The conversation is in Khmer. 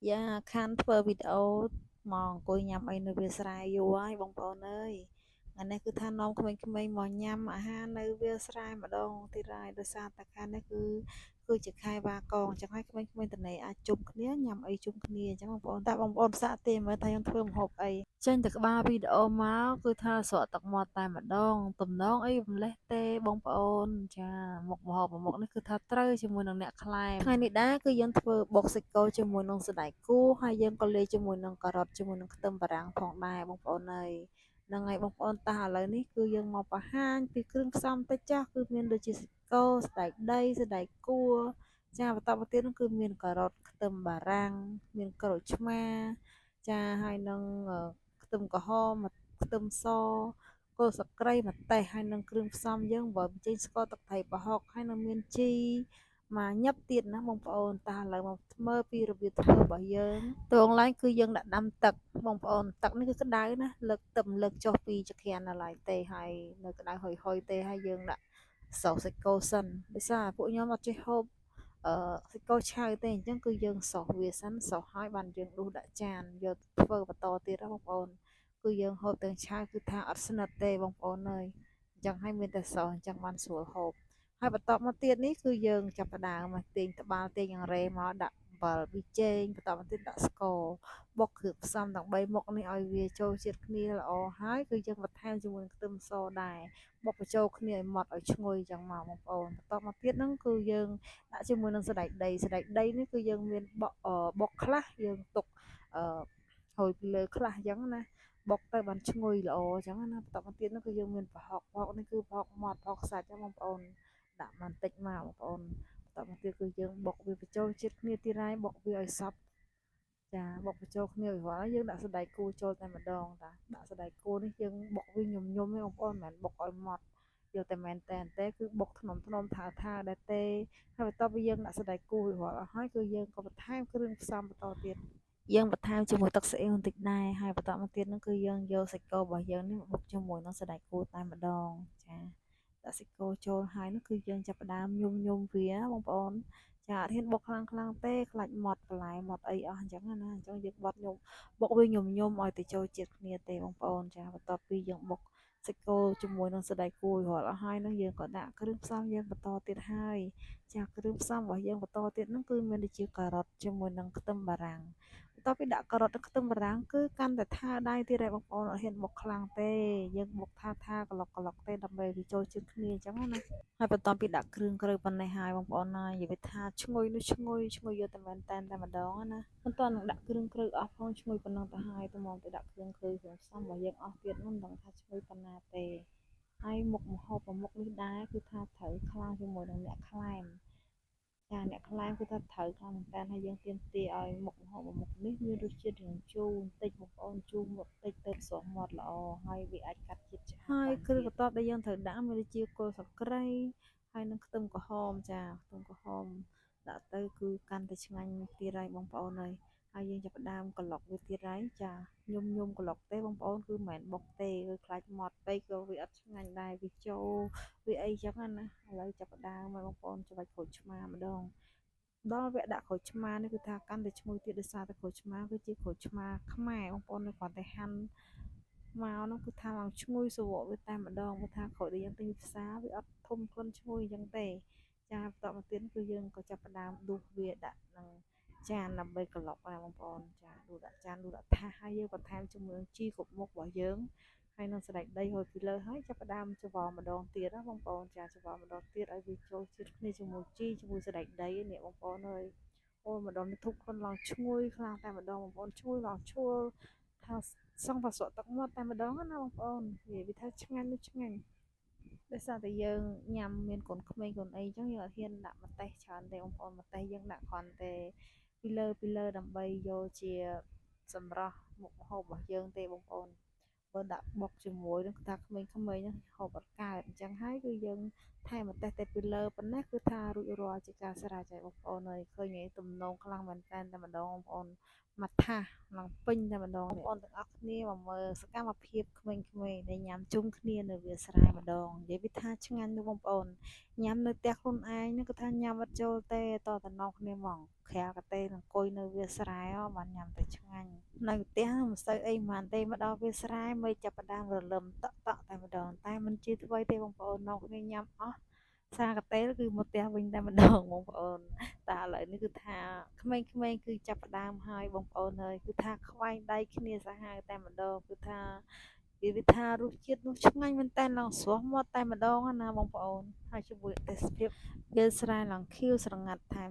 យ៉ាខាន់ធ្វើវីដេអូមកអង្គុយញ៉ាំអីនៅវាលស្រែយូរហើយបងប្អូនអើយថ្ងៃនេះគឺថានាំក្មេងៗមកញ៉ាំអាហារនៅវាលស្រែម្ដងទៀតហើយដោយសារតែខែនេះគឺជាខែវ៉ាកងអញ្ចឹងហើយក្មេងៗតនេអាចជុំគ្នាញ៉ាំអីជុំគ្នាអញ្ចឹងបងប្អូនតែបងប្អូនសាកទេមើលថាយើងធ្វើម្ហូបអីចេញតែក្បាលវីដេអូមកគឺថាស្រក់ទឹកមាត់តែម្ដងទំនងអីមិនលេះទេបងប្អូនចាមុខម្ហូបមួយមុខនេះគឺថាត្រូវជាមួយនឹងអ្នកខ្លែមថ្ងៃនេះដែរគឺយើងធ្វើបុកសាច់គោជាមួយនឹងសណ្តែកគួរហើយយើងក៏លាយជាមួយនឹងការ៉ុតជាមួយនឹងខ្ទឹមបារាំងផងដែរបងប្អូនអើយហ្នឹងហើយបងប្អូនតោះឥឡូវនេះគឺយើងមកបង្ហាញពីគ្រឿងផ្សំតិចចាស់គឺមានដូចជាសាច់គោសណ្តែកដីសណ្តែកគួរចាបន្តមកទៀតនោះគឺមានការ៉ុតខ្ទឹមបារាំងមានក្រូចឆ្មាចាហើយនឹងខ្ទឹមក្រហមខ្ទឹមសគល់ស្លឹកគ្រៃម្ទេសហើយនឹងគ្រឿងផ្សំយើងបើចេញស្ករទឹកត្រីប្រហុកហើយនឹងមានជីមកញឹបទៀតណាបងប្អូនតោះឥឡូវមកមើលពីរបៀបធ្វើរបស់យើងតួងឡើងគឺយើងដាក់ដាំទឹកបងប្អូនទឹកនេះគឺក្តៅណាលើកទឹកលើកចុះពីចក្រានឡើយទេហើយនៅក្តៅហុយទេហើយយើងដាក់សោសាច់គោសិនដោយសារពួកខ្ញុំអត់ចេះហូបសាច់គោឆៅទេអញ្ចឹងគឺយើងសោសវាសិនសោសហើយបានយើងដួសដាក់ចានយកធ្វើបន្តទៀតណាបងប្អូនគឺយើងហូបទាំងឆៅគឺថាអត់ស្និទ្ធទេបងប្អូនអើយអញ្ចឹងហើយមានតែសោសអញ្ចឹងបានស្រួលហូបហើយបន្តមកទៀតនេះគឺយើងចាប់ផ្ដើមមកទាញត្បាល់ទាញអង្រែមកដាក់អំបិលប៊ីចេងបន្តមកទៀតដាក់ស្ករបុកគ្រឿងផ្សំទាំង3មុខនេះឲ្យវាចូលជាតិគ្នាល្អហើយគឺយើងបន្ថែមជាមួយនឹងខ្ទឹមសដែរបុកបញ្ចូលគ្នាឲ្យម៉ត់ឲ្យឈ្ងុយចឹងមកបងប្អូនបន្តមកទៀតហ្នឹងគឺយើងដាក់ជាមួយនឹងសណ្តែកដីនេះគឺយើងមានបុកខ្លះយើងទុកអឺហុយពីលើខ្លះអញ្ចឹងណាបុកទៅបានឈ្ងុយល្អអញ្ចឹងណាបន្តមកទៀតនោះគឺយើងមានប្រហុកនេះគឺប្រហុកម៉ត់ប្រហុកសាច់ណាបងប្អូនដាក់បន្តិចមកបងប្អូនបន្តមកទៀតគឺយើងបុកវាបញ្ចូលជាតិគ្នាទៀតហើយបុកវាឲ្យសព្វចាបុកបញ្ចូលគ្នាឲ្យរាល់យើងដាក់សណ្តែកគួរចូលតែម្ដងតាដាក់សណ្តែកគួរនេះយើងបុកវាញញឹមទេបងប្អូនមិនមែនបុកឲ្យម៉ត់យកតែមែនតែនទេគឺបុកថ្នមថាដែរទេហើយបន្ទាប់ពីយើងដាក់សណ្តែកគួររាល់អស់ហើយគឺយើងក៏បន្ថែមគ្រឿងផ្សំបន្តទៀតយើងបន្ថែមជាមួយទឹកស៊ីអ៊ីវបន្តិចដែរហើយបន្តមកទៀតនោះគឺយើងយកសាច់គោរបស់យើងនេះមកបុកជាមួយនឹងសណ្តែកគួរតែម្ដងចាដាក់សាច់គោចូលហើយនោះគឺយើងចាប់ផ្ដើមញំវាបងប្អូនចាអត់ហ៊ានបុកខ្លាំងទេខ្លាចម៉ត់បន្លែម៉ត់អីអស់អញ្ចឹងណាអញ្ចឹងយើងបុកវាញំឲ្យទៅចូលជាតិគ្នាទេបងប្អូនចាបន្ទាប់ពីយើងបុកសាច់គោជាមួយនឹងសណ្តែកគួររាល់អស់ហើយនោះយើងក៏ដាក់គ្រឿងផ្សំយើងបន្តទៀតហើយចាគ្រឿងផ្សំរបស់យើងបន្តទៀតនោះគឺមានដូចជាការ៉ុតជាមួយនឹងខ្ទឹមបារាំងបន្ទាប់ពីដាក់ការ៉ុតនិងខ្ទឹមបារាំងគឺកាន់តែថាដៃទៀតហើយបងប្អូនអត់ហ៊ានបុកខ្លាំងទេយើងបុកថាក្លុកទេដើម្បីវាចូលជាតិគ្នាអញ្ចឹងណាហើយបន្ទាប់ពីដាក់គ្រឿងក្រៅប៉ុណ្ណេះហើយបងប្អូនណានិយាយថាឈ្ងុយនោះឈ្ងុយយកតែមែនតែម្ដងណាមិនទាន់នឹងដាក់គ្រឿងក្រៅអស់ផងឈ្ងុយប៉ុណ្ណឹងទៅហើយទៅមកទៅដាក់គ្រឿងក្រៅគ្រឿងផ្សំរបស់យើងអស់ទៀតនោះមិនដឹងថាឈ្ងុយប៉ុណ្ណាទេហើយមុខម្ហូបមួយមុខនេះដែរគឺថាត្រូវខ្លាំងជាមួយនឹងអ្នកខ្លែមចាអ្នកខ្លែមគឺថាត្រូវខ្លាំងមែនតើហើយយើងទាមទារឲ្យមុខម្ហូបមួយមុខនេះមានរសជាតិរាងជូរបន្តិចបងប្អូនជូរមកតិចទៅស្រស់មាត់ល្អហើយវាអាចកាត់ជាតិឆ្អាបហើយគ្រឿងបន្ទាប់ដែលយើងត្រូវដាក់មានដូចជាគល់ស្លឹកគ្រៃហើយនឹងខ្ទឹមក្រហមចាខ្ទឹមក្រហមដាក់ទៅគឺកាន់តែឆ្ងាញ់ទៀតហើយបងប្អូនហើយយើងចាប់ផ្ដើមក្លុកវាទៀតហើយចាញំក្លុកទេបងប្អូនគឺមិនមែនបុកទេគឺខ្លាចម៉ត់ពេកក៏វាអត់ឆ្ងាញ់ដែរវាចូលវាអីចឹងណាឥឡូវចាប់ផ្ដើមមកបងប្អូនច្របាច់ក្រូចឆ្មាម្ដងដល់វគ្គដាក់ក្រូចឆ្មានេះគឺថាកាន់តែឈ្ងុយទៀតដោយសារតែក្រូចឆ្មាគឺជាក្រូចឆ្មាខ្មែរបងប្អូននៅគ្រាន់តែហាន់មកនោះគឺថាឡើងឈ្ងុយស្រវក់វាតែម្ដងព្រោះថាក្រូចដែលយើងទិញពីផ្សារវាអត់ធំក្លិនឈ្ងុយអញ្ចឹងទេចាបន្តមកទៀតគឺយើងក៏ចាប់ផ្ដើមដួសវាដាក់នឹងចានដើម្បីក្លុកណាបងប្អូនចាដួសដាក់ចានដួសដាក់ថាសហើយយើងបន្ថែមជាមួយនឹងជីគ្រប់មុខរបស់យើងហើយនឹងសណ្តែកដីហូរពីលើហើយចាប់ផ្ដើមច្រវល់ម្ដងទៀតណាបងប្អូនចាច្រវល់ម្ដងទៀតឲ្យវាចូលជាតិគ្នាជាមួយជីជាមួយសណ្តែកដីនេះបងប្អូនអើយអូម្ដងនេះធុបខ្លួនឡើងឈ្ងុយខ្លាំងតែម្ដងបងប្អូនឈ្ងុយឡើងឈួលថាសង់តែស្រក់ទឹកមាត់តែម្ដងណាបងប្អូននិយាយថាឆ្ងាញ់នោះឆ្ងាញ់ដោយសារតែយើងញ៉ាំមានកូនក្មេងកូនអីអញ្ចឹងយើងអត់ហ៊ានដាក់ម្ទេសច្រើនទេបងប្អូនម្ទេសយើងដាក់គ្រាន់តែពីលើដើម្បីយកជាសម្រស់មុខម្ហូបរបស់យើងទេបងប្អូនបើដាក់បុកជាមួយនឹងថាក្មេងៗហ្នឹងហូបអត់កើតអញ្ចឹងហើយគឺយើងថែមម្ទេសតែពីលើប៉ុណ្ណេះគឺថារួចរាល់ជាការស្រេចហើយបងប្អូនអើយឃើញឯងទំនងខ្លាំងមែនតែម្ដងបងប្អូនមកថាសឡើងពេញតែម្ដងបងប្អូនទាំងអស់គ្នាមកមើលសកម្មភាពក្មេងៗដែលញ៉ាំជុំគ្នានៅវាលស្រែម្ដងនិយាយពីថាឆ្ងាញ់ណាស់បងប្អូនញ៉ាំនៅផ្ទះខ្លួនឯងហ្នឹងគឺថាញ៉ាំអត់ចូលទេតតំណងគ្នាហ្មង ក្រៅកតេអង្គុយនៅវាលស្រែបានញ៉ាំតែឆ្ងាញ់នៅផ្ទះមិនសូវអីប៉ុន្មានទេមកដល់វាលស្រែមិនចាប់ផ្ដើមរលឹមតក់តែម្ដងតែមិនជាអ្វីទេបងប្អូននាំគ្នាញ៉ាំអស់សារកតេគឺមកផ្ទះវិញតែម្ដងបងប្អូនតែឥឡូវនេះគឺថាក្មេងៗគឺចាប់ផ្ដើមហើយបងប្អូនហើយគឺថាខ្វែងដៃគ្នាសាហាវតែម្ដងគឺថាវាថារសជាតិនោះឆ្ងាញ់មែនតើឡើងស្រស់មាត់តែម្ដងណាបងប្អូនហើយជាមួយទេសភាពវាលស្រែឡើងខៀវស្រងាត់ថែម